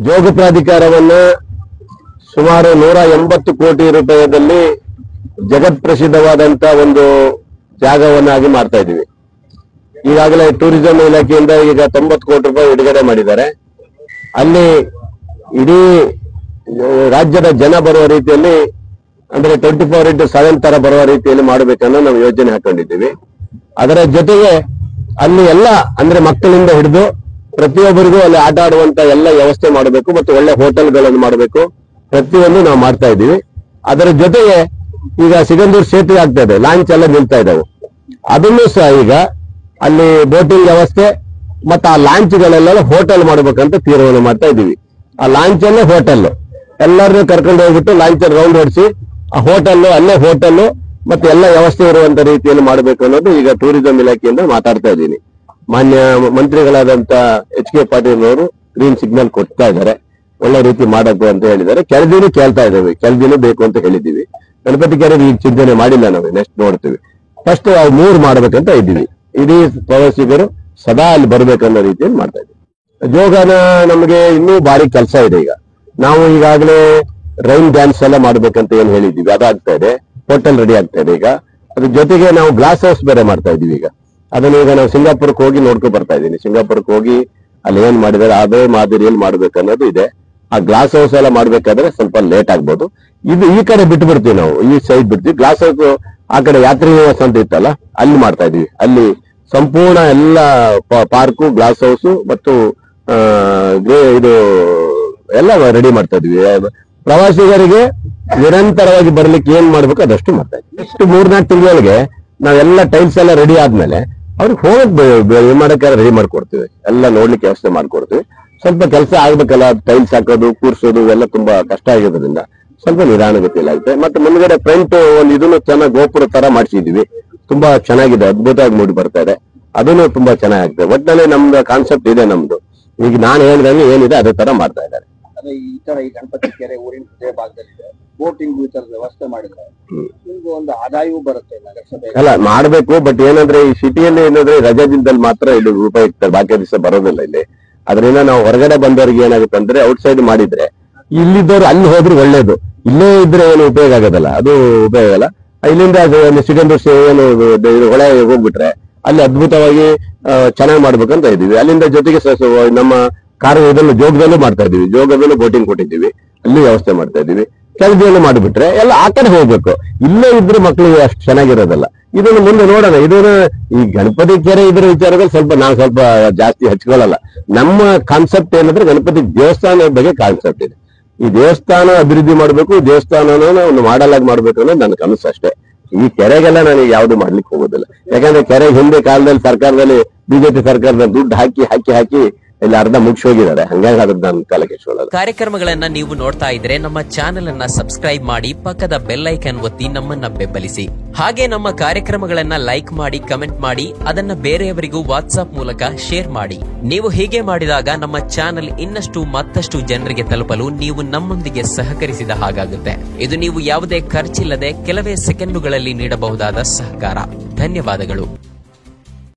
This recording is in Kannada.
ಜೋಗ ಪ್ರಾಧಿಕಾರವನ್ನ ಸುಮಾರು 180 ಕೋಟಿ ರೂಪಾಯಿಯಲ್ಲಿ ಜಗತ್ ಪ್ರಸಿದ್ಧವಾದಂತ ಒಂದು ಜಾಗವನ್ನಾಗಿ ಮಾಡ್ತಾ ಇದೀವಿ. ಈಗಾಗಲೇ ಟೂರಿಸಂ ಇಲಾಖೆಯಿಂದ ಈಗ 90 ಕೋಟಿ ರೂಪಾಯಿ ಬಿಡುಗಡೆ ಮಾಡಿದ್ದಾರೆ. ಅಲ್ಲಿ ಇಡೀ ರಾಜ್ಯದ ಜನ ಬರುವ ರೀತಿಯಲ್ಲಿ ಅಂದ್ರೆ 24/7 ತರ ಬರುವ ರೀತಿಯಲ್ಲಿ ಮಾಡಬೇಕನ್ನೋ ನಾವು ಯೋಜನೆ ಹಾಕೊಂಡಿದ್ದೀವಿ. ಅದರ ಜೊತೆಗೆ ಅಲ್ಲಿ ಎಲ್ಲ ಅಂದ್ರೆ ಮಕ್ಕಳಿಂದ ಹಿಡಿದು ಪ್ರತಿಯೊಬ್ಬರಿಗೂ ಅಲ್ಲಿ ಆಟ ಆಡುವಂತ ಎಲ್ಲ ವ್ಯವಸ್ಥೆ ಮಾಡಬೇಕು ಮತ್ತು ಒಳ್ಳೆ ಹೋಟೆಲ್ಗಳನ್ನು ಮಾಡಬೇಕು. ಪ್ರತಿಯೊಂದು ನಾವು ಮಾಡ್ತಾ ಇದ್ದೀವಿ. ಅದರ ಜೊತೆಗೆ ಈಗ ಸಿಗಂದೂರು ಸೇತುವೆ ಆಗ್ತಾ ಇದೆ, ಲಾಂಚ್ ಎಲ್ಲ ನಿಲ್ತಾ ಇದಾವೆ. ಅದನ್ನು ಸಹ ಈಗ ಅಲ್ಲಿ ಬೋಟಿಂಗ್ ವ್ಯವಸ್ಥೆ ಮತ್ತು ಆ ಲಾಂಚ್ಗಳೆಲ್ಲ ಹೋಟೆಲ್ ಮಾಡ್ಬೇಕಂತ ತೀರ್ಮಾನ ಮಾಡ್ತಾ ಇದ್ದೀವಿ. ಆ ಲಾಂಚ್ ಅಲ್ಲೇ ಹೋಟೆಲ್ ಎಲ್ಲರನ್ನೂ ಕರ್ಕೊಂಡು ಹೋಗ್ಬಿಟ್ಟು ಲಾಂಚ್ ಅಲ್ಲಿ ರೌಂಡ್ ಹೊಡಿಸಿ ಆ ಹೋಟೆಲ್ ಅಲ್ಲೇ ಹೋಟೆಲ್ ಮತ್ತೆ ಎಲ್ಲ ವ್ಯವಸ್ಥೆ ಇರುವಂತ ರೀತಿಯಲ್ಲಿ ಮಾಡಬೇಕು ಅನ್ನೋದು ಈಗ ಟೂರಿಸಂ ಇಲಾಖೆಯಿಂದ ಮಾತಾಡ್ತಾ ಇದ್ದೀನಿ. ಮಾನ್ಯ ಮಂತ್ರಿಗಳಾದಂತ H.K. ಪಾಟೀಲ್ ಅವರು ಗ್ರೀನ್ ಸಿಗ್ನಲ್ ಕೊಡ್ತಾ ಇದ್ದಾರೆ, ಒಳ್ಳೆ ರೀತಿ ಮಾಡಬೇಕು ಅಂತ ಹೇಳಿದ್ದಾರೆ. ಕೆಳದಿನೂ ಕೇಳ್ತಾ ಇದ್ದೇವೆ, ಕೆಳದಿನೂ ಬೇಕು ಅಂತ ಹೇಳಿದ್ದೀವಿ. ಗಣಪತಿ ಕೆರೆ ಈಗ ಚಿಂತನೆ ಮಾಡಿಲ್ಲ, ನಾವು ನೆಕ್ಸ್ಟ್ ನೋಡ್ತೀವಿ. ಫಸ್ಟ್ ಅವು 3 ಮಾಡ್ಬೇಕಂತ ಇದ್ದೀವಿ. ಇಡೀ ಪ್ರವಾಸಿಗರು ಸದಾ ಅಲ್ಲಿ ಬರ್ಬೇಕನ್ನೋ ರೀತಿಯಲ್ಲಿ ಮಾಡ್ತಾ ಇದ್ದೀವಿ. ಜೋಗನ ನಮಗೆ ಇನ್ನೂ ಭಾರಿ ಕೆಲಸ ಇದೆ. ಈಗ ನಾವು ಈಗಾಗಲೇ ರೈನ್ ಡ್ಯಾನ್ಸ್ ಎಲ್ಲ ಮಾಡ್ಬೇಕಂತ ಏನ್ ಹೇಳಿದ್ದೀವಿ, ಅದಾಗ್ತಾ ಇದೆ. ಹೋಟೆಲ್ ರೆಡಿ ಆಗ್ತಾ ಇದೆ. ಈಗ ಅದ್ರ ಜೊತೆಗೆ ನಾವು ಗ್ಲಾಸ್ ಹೌಸ್ ಬೇರೆ ಮಾಡ್ತಾ ಇದೀವಿ. ಈಗ ಅದನ್ನ ಈಗ ನಾವು ಸಿಂಗಾಪುರಕ್ಕೆ ಹೋಗಿ ನೋಡ್ಕೊ ಬರ್ತಾ ಇದ್ದೀನಿ. ಸಿಂಗಾಪುರಕ್ಕೆ ಹೋಗಿ ಅಲ್ಲಿ ಏನ್ ಮಾಡಿದಾರೆ ಅದೇ ಮಾದರಿಯಲ್ಲಿ ಮಾಡ್ಬೇಕನ್ನೋದು ಇದೆ. ಆ ಗ್ಲಾಸ್ ಹೌಸ್ ಎಲ್ಲ ಮಾಡ್ಬೇಕಾದ್ರೆ ಸ್ವಲ್ಪ ಲೇಟ್ ಆಗ್ಬೋದು. ಇದು ಈ ಕಡೆ ಬಿಟ್ಟು ಬಿಡ್ತೀವಿ, ನಾವು ಈ ಸೈಡ್ ಬಿಡ್ತೀವಿ. ಗ್ಲಾಸ್ ಹೌಸ್ ಆ ಕಡೆ ಯಾತ್ರಿ ನಿವಾಸ ಅಂತ ಇತ್ತಲ್ಲ, ಅಲ್ಲಿ ಮಾಡ್ತಾ ಇದೀವಿ. ಅಲ್ಲಿ ಸಂಪೂರ್ಣ ಎಲ್ಲ ಪಾರ್ಕು, ಗ್ಲಾಸ್ ಹೌಸ್ ಮತ್ತು ಇದು ಎಲ್ಲ ರೆಡಿ ಮಾಡ್ತಾ ಇದೀವಿ. ಪ್ರವಾಸಿಗರಿಗೆ ನಿರಂತರವಾಗಿ ಬರ್ಲಿಕ್ಕೆ ಏನ್ ಮಾಡ್ಬೇಕು ಅದಷ್ಟು ಮಾಡ್ತಾ ಇದ್ವಿ. ಇಷ್ಟು 3-4 ತಿಂಗಳಿಗೆ ನಾವೆಲ್ಲ ಟೈಲ್ಸ್ ಎಲ್ಲ ರೆಡಿ ಆದ್ಮೇಲೆ ಅವ್ರಿಗೆ ಹೋಗಕ್ ಮಾಡಕ್ಕೆ ರೆಡಿ ಮಾಡ್ಕೊಡ್ತೀವಿ. ಎಲ್ಲ ನೋಡ್ಲಿಕ್ಕೆ ವ್ಯವಸ್ಥೆ ಮಾಡ್ಕೊಡ್ತೀವಿ. ಸ್ವಲ್ಪ ಕೆಲಸ ಆಗ್ಬೇಕಲ್ಲ, ಟೈಲ್ಸ್ ಹಾಕೋದು ಕೂರ್ಸೋದು ಇವೆಲ್ಲ ತುಂಬಾ ಕಷ್ಟ ಆಗಿರೋದ್ರಿಂದ ಸ್ವಲ್ಪ ನಿಧಾನಗತಿಯಲ್ಲಿ ಆಗುತ್ತೆ. ಮತ್ತೆ ಮುಂದ್ಗಡೆ ಫ್ರಂಟ್ ಒಂದು ಇದನ್ನು ಚೆನ್ನಾಗಿ ಗೋಪುರ ತರ ಮಾಡಿಸಿದೀವಿ. ತುಂಬಾ ಚೆನ್ನಾಗಿದೆ, ಅದ್ಭುತವಾಗಿ ಮೂಡಿ ಬರ್ತಾ ಇದೆ. ಅದನ್ನು ತುಂಬಾ ಚೆನ್ನಾಗಿದೆ. ಒಟ್ಟಿನಲ್ಲಿ ನಮ್ದು ಕಾನ್ಸೆಪ್ಟ್ ಇದೆ ನಮ್ದು. ಈಗ ನಾನು ಹೇಳಿದಂಗೆ ಏನಿದೆ ಅದೇ ತರ ಮಾಡ್ತಾ ಇದ್ದಾರೆ. ಈ ತರ ಈ ಗಣಪತಿ ಕೆರೆ ಊರಿನ ಹೃದಯ ಭಾಗದಲ್ಲಿದೆ, ಬೋಟಿಂಗ್ ಈ ತರದ ವ್ಯವಸ್ಥೆ ಮಾಡಿದ್ರೆ ನಿಮ್ಗೆ ಒಂದು ಆದಾಯವೂ ಬರುತ್ತೆ. ನಗರಸಭೆ ಅಲ್ಲ ಮಾಡ್ಬೇಕು, ಬಟ್ ಏನಂದ್ರೆ ಈ ಸಿಟಿಯಲ್ಲಿ ಏನಂದ್ರೆ ರಜಾ ದಿನದಲ್ಲಿ ಮಾತ್ರ ಇಲ್ಲಿ ಉಪಯುಕ್ತ, ಬಾಕಿ ದಿವಸ ಬರೋದಿಲ್ಲ ಇಲ್ಲಿ. ಅದರಿಂದ ನಾವು ಹೊರಗಡೆ ಬಂದವ್ರಿಗೆ ಏನಾಗುತ್ತೆ ಅಂದ್ರೆ ಔಟ್ ಸೈಡ್ ಮಾಡಿದ್ರೆ ಇಲ್ಲಿದ್ದವ್ರು ಅಲ್ಲಿ ಹೋದ್ರೆ ಒಳ್ಳೇದು. ಇಲ್ಲೇ ಇದ್ರೆ ಏನು ಉಪಯೋಗ ಆಗೋದಲ್ಲ, ಅದು ಉಪಯೋಗ ಅಲ್ಲ. ಇಲ್ಲಿಂದ ಸಿಗಂದೂರು ಏನು ಹೊಳೆ ಹೋಗ್ಬಿಟ್ರೆ ಅಲ್ಲಿ ಅದ್ಭುತವಾಗಿ ಚೆನ್ನಾಗಿ ಮಾಡ್ಬೇಕಂತ ಇದೀವಿ. ಅಲ್ಲಿಂದ ಜೊತೆಗೆ ನಮ್ಮ ಇದನ್ನು ಜೋಗದಲ್ಲೂ ಮಾಡ್ತಾ ಇದೀವಿ. ಜೋಗದಲ್ಲೂ ಬೋಟಿಂಗ್ ಕೊಟ್ಟಿದ್ದೀವಿ, ಅಲ್ಲಿ ವ್ಯವಸ್ಥೆ ಮಾಡ್ತಾ ಇದೀವಿ. ಕೆಳದಿಯನ್ನು ಮಾಡಿಬಿಟ್ರೆ ಎಲ್ಲ ಆ ಕಡೆ ಹೋಗ್ಬೇಕು. ಇಲ್ಲೇ ಇದ್ರೆ ಮಕ್ಕಳಿಗೆ ಅಷ್ಟು ಚೆನ್ನಾಗಿರೋದಲ್ಲ. ಇದನ್ನು ಮುಂದೆ ನೋಡೋಣ. ಇದನ್ನ ಈ ಗಣಪತಿ ಕೆರೆ ಇದ್ರ ವಿಚಾರದಲ್ಲಿ ಸ್ವಲ್ಪ ಜಾಸ್ತಿ ಹಚ್ಕೊಳ್ಳಲ್ಲ. ನಮ್ಮ ಕಾನ್ಸೆಪ್ಟ್ ಏನಂದ್ರೆ ಗಣಪತಿ ದೇವಸ್ಥಾನ ಬಗ್ಗೆ ಕಾನ್ಸೆಪ್ಟ್ ಇದೆ. ಈ ದೇವಸ್ಥಾನ ಅಭಿವೃದ್ಧಿ ಮಾಡ್ಬೇಕು, ದೇವಸ್ಥಾನನ ಒಂದು ಮಾಡಲ್ ಆಗಿ ಮಾಡ್ಬೇಕು ಅನ್ನೋದು ನನ್ನ ಕನಸು ಅಷ್ಟೇ. ಈ ಕೆರೆಗೆಲ್ಲ ನನಗೆ ಯಾವ್ದು ಮಾಡ್ಲಿಕ್ಕೆ ಹೋಗೋದಿಲ್ಲ. ಯಾಕಂದ್ರೆ ಕೆರೆ ಹಿಂದೆ ಕಾಲದಲ್ಲಿ ಸರ್ಕಾರದಲ್ಲಿ ಬಿಜೆಪಿ ಸರ್ಕಾರದಲ್ಲಿ ದುಡ್ಡು ಹಾಕಿ ಇಲ್ಲಿ ಅರ್ಧ ಮುಗಿಸಿ ಹೋಗಿದ್ದಾರೆ. ಹಂಗಾಗಿ ಅದ್ರ ನನ್ನ ಕಾಲಕ್ಕೆ ಇಟ್ಕೊಳ್ಳೋದು. ಕಾರ್ಯಕ್ರಮಗಳನ್ನ ನೀವು ನೋಡ್ತಾ ಇದ್ರೆ ನಮ್ಮ ಚಾನೆಲ್ ಅನ್ನ ಸಬ್ಸ್ಕ್ರೈಬ್ ಮಾಡಿ, ಪಕ್ಕದ ಬೆಲ್ ಐಕಾನ್ ಒತ್ತಿ ನಮ್ಮನ್ನ ಬೆಂಬಲಿಸಿ. ಹಾಗೆ ನಮ್ಮ ಕಾರ್ಯಕ್ರಮಗಳನ್ನ ಲೈಕ್ ಮಾಡಿ, ಕಮೆಂಟ್ ಮಾಡಿ, ಅದನ್ನ ಬೇರೆಯವರಿಗೂ ವಾಟ್ಸ್ಆಪ್ ಮೂಲಕ ಶೇರ್ ಮಾಡಿ. ನೀವು ಹೀಗೆ ಮಾಡಿದಾಗ ನಮ್ಮ ಚಾನೆಲ್ ಇನ್ನಷ್ಟು ಮತ್ತಷ್ಟು ಜನರಿಗೆ ತಲುಪಲು ನೀವು ನಮ್ಮೊಂದಿಗೆ ಸಹಕರಿಸಿದ ಹಾಗಾಗುತ್ತೆ. ಇದು ನೀವು ಯಾವುದೇ ಖರ್ಚಿಲ್ಲದೆ ಕೆಲವೇ ಸೆಕೆಂಡುಗಳಲ್ಲಿ ನೀಡಬಹುದಾದ ಸಹಕಾರ. ಧನ್ಯವಾದಗಳು.